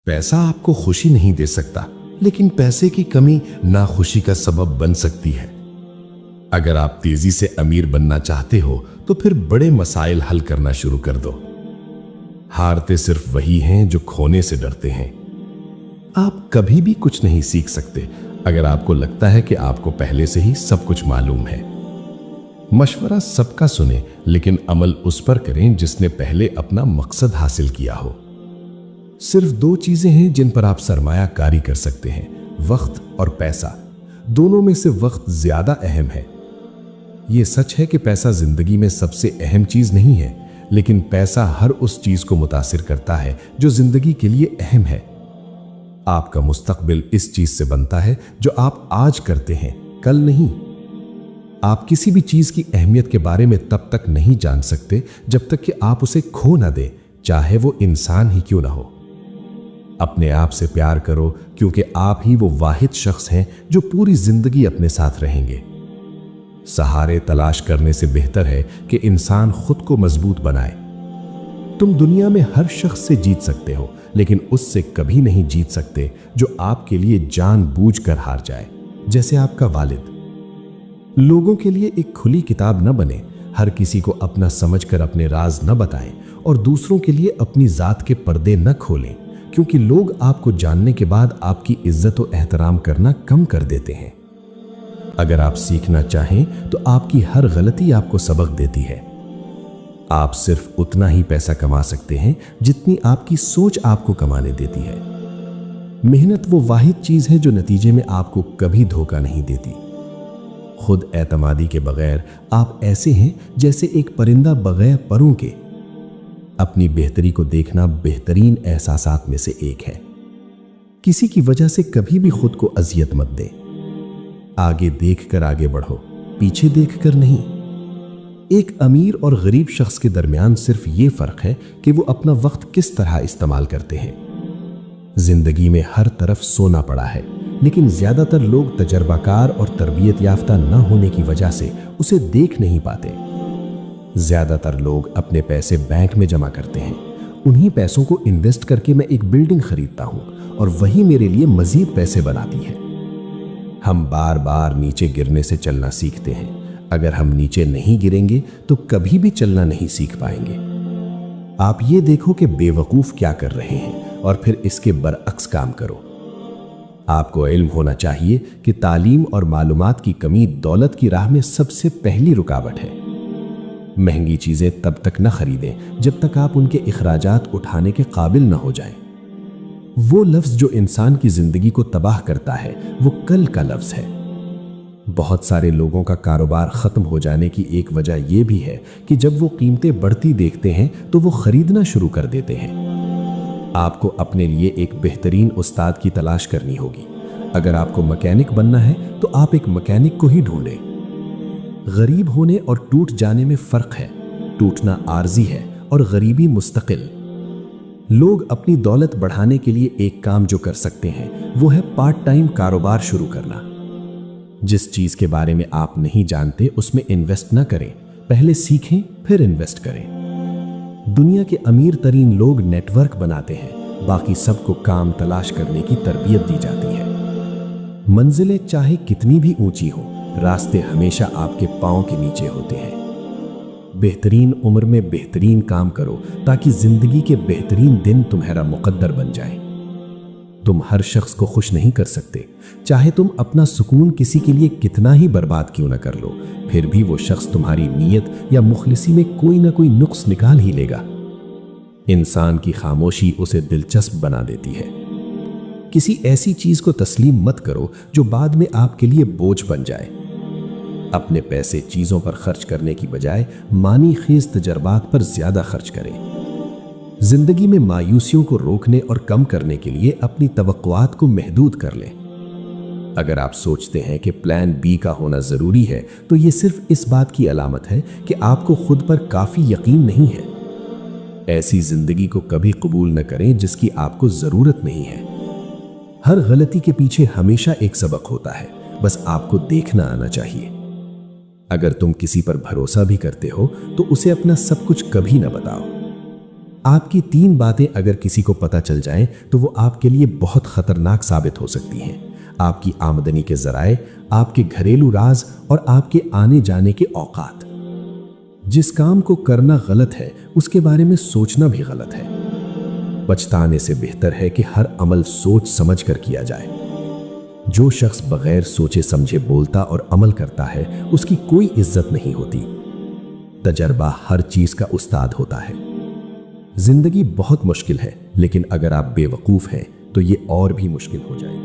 पैसा आपको खुशी नहीं दे सकता, लेकिन पैसे की कमी नाखुशी का सबब बन सकती है। अगर आप तेजी से अमीर बनना चाहते हो तो फिर बड़े मसाइल हल करना शुरू कर दो। हारते सिर्फ वही हैं जो खोने से डरते हैं। आप कभी भी कुछ नहीं सीख सकते अगर आपको लगता है कि आपको पहले से ही सब कुछ मालूम है। मशवरा सबका सुने, लेकिन अमल उस पर करें जिसने पहले अपना मकसद हासिल किया हो। सिर्फ दो चीजें हैं जिन पर आप सरमाया कारी कर सकते हैं, वक्त और पैसा। दोनों में से वक्त ज्यादा अहम है। यह सच है कि पैसा जिंदगी में सबसे अहम चीज नहीं है, लेकिन पैसा हर उस चीज को मुतासिर करता है जो जिंदगी के लिए अहम है। आपका मुस्तकबिल इस चीज से बनता है जो आप आज करते हैं, कल नहीं। आप किसी भी चीज की अहमियत के बारे में तब तक नहीं जान सकते जब तक कि आप उसे खो ना दें, चाहे वो इंसान ही क्यों ना हो। अपने आप से प्यार करो, क्योंकि आप ही वो वाहिद शख्स हैं जो पूरी जिंदगी अपने साथ रहेंगे। सहारे तलाश करने से बेहतर है कि इंसान खुद को मजबूत बनाए। तुम दुनिया में हर शख्स से जीत सकते हो, लेकिन उससे कभी नहीं जीत सकते जो आपके लिए जानबूझकर हार जाए, जैसे आपका वालिद। लोगों के लिए एक खुली किताब न बने, हर किसी को अपना समझकर अपने राज न बताएं और दूसरों के लिए अपनी जात के पर्दे न खोलें, क्योंकि लोग आपको जानने के बाद आपकी इज्जत और एहतराम करना कम कर देते हैं। अगर आप सीखना चाहें तो आपकी हर गलती आपको सबक देती है। आप सिर्फ उतना ही पैसा कमा सकते हैं जितनी आपकी सोच आपको कमाने देती है। मेहनत वो वाहिद चीज है जो नतीजे में आपको कभी धोखा नहीं देती। खुद एतमादी के बगैर आप ऐसे हैं जैसे एक परिंदा बगैर परों के। अपनी बेहतरी को देखना बेहतरीन एहसासात में से एक है। किसी की वजह से कभी भी खुद को अजियत मत दे। आगे देखकर आगे बढ़ो, पीछे देखकर नहीं। एक अमीर और गरीब शख्स के दरमियान सिर्फ ये फर्क है कि वो अपना वक्त किस तरह इस्तेमाल करते हैं। जिंदगी में हर तरफ सोना पड़ा है, लेकिन ज्यादातर लोग तजर्बाकार और तरबियत याफ्ता न होने की वजह से उसे देख नहीं पाते। ज्यादातर लोग अपने पैसे बैंक में जमा करते हैं। उन्हीं पैसों को इन्वेस्ट करके मैं एक बिल्डिंग खरीदता हूं और वही मेरे लिए मजीद पैसे बनाती है। हम बार बार नीचे गिरने से चलना सीखते हैं। अगर हम नीचे नहीं गिरेंगे तो कभी भी चलना नहीं सीख पाएंगे। आप ये देखो कि बेवकूफ क्या कर रहे हैं और फिर इसके बरअक्स काम करो। आपको इल्म होना चाहिए कि तालीम और मालूमात की कमी दौलत की राह में सबसे पहली रुकावट है। महंगी चीजें तब तक न खरीदें जब तक आप उनके इखराजात उठाने के काबिल न हो जाएं। वो लफ्ज जो इंसान की जिंदगी को तबाह करता है वो कल का लफ्ज है। बहुत सारे लोगों का कारोबार खत्म हो जाने की एक वजह यह भी है कि जब वो कीमतें बढ़ती देखते हैं तो वो खरीदना शुरू कर देते हैं। आपको अपने लिए एक बेहतरीन उस्ताद की तलाश करनी होगी। अगर आपको मैकेनिक बनना है तो आप एक मैकेनिक को ही ढूंढें। गरीब होने और टूट जाने में फर्क है। टूटना आर्जी है और गरीबी मुस्तकिल। लोग अपनी दौलत बढ़ाने के लिए एक काम जो कर सकते हैं वो है पार्ट टाइम कारोबार शुरू करना। जिस चीज के बारे में आप नहीं जानते उसमें इन्वेस्ट न करें, पहले सीखें फिर इन्वेस्ट करें। दुनिया के अमीर तरीन लोग नेटवर्क बनाते हैं, बाकी सबको काम तलाश करने की तरबियत दी जाती है। मंजिलें चाहे कितनी भी ऊंची हो, रास्ते हमेशा आपके पांव के नीचे होते हैं। बेहतरीन उम्र में बेहतरीन काम करो ताकि जिंदगी के बेहतरीन दिन तुम्हारा मुकद्दर बन जाए। तुम हर शख्स को खुश नहीं कर सकते, चाहे तुम अपना सुकून किसी के लिए कितना ही बर्बाद क्यों न कर लो, फिर भी वो शख्स तुम्हारी नीयत या मुखलिसी में कोई ना कोई नुक्स निकाल ही लेगा। इंसान की खामोशी उसे दिलचस्प बना देती है। किसी ऐसी चीज को तस्लीम मत करो जो बाद में आपके लिए बोझ बन जाए। अपने पैसे चीजों पर खर्च करने की बजाय मानी खेज तजर्बात पर ज्यादा खर्च करें। जिंदगी में मायूसियों को रोकने और कम करने के लिए अपनी तवक्कुआत को महदूद कर लें। अगर आप सोचते हैं कि प्लान बी का होना जरूरी है तो यह सिर्फ इस बात की अलामत है कि आपको खुद पर काफी यकीन नहीं है। ऐसी जिंदगी को कभी कबूल न करें जिसकी आपको जरूरत नहीं है। हर गलती के पीछे हमेशा एक सबक होता है, बस आपको देखना आना चाहिए। अगर तुम किसी पर भरोसा भी करते हो तो उसे अपना सब कुछ कभी न बताओ। आपकी 3 बातें अगर किसी को पता चल जाएं तो वो आपके लिए बहुत खतरनाक साबित हो सकती हैं। आपकी आमदनी के जराए, आपके घरेलू राज और आपके आने जाने के औकात। जिस काम को करना गलत है उसके बारे में सोचना भी गलत है। पछताने से बेहतर है कि हर अमल सोच समझ कर किया जाए। जो शख्स बगैर सोचे समझे बोलता और अमल करता है उसकी कोई इज्जत नहीं होती। तजर्बा हर चीज का उस्ताद होता है। जिंदगी बहुत मुश्किल है, लेकिन अगर आप बेवकूफ हैं तो ये और भी मुश्किल हो जाएगी।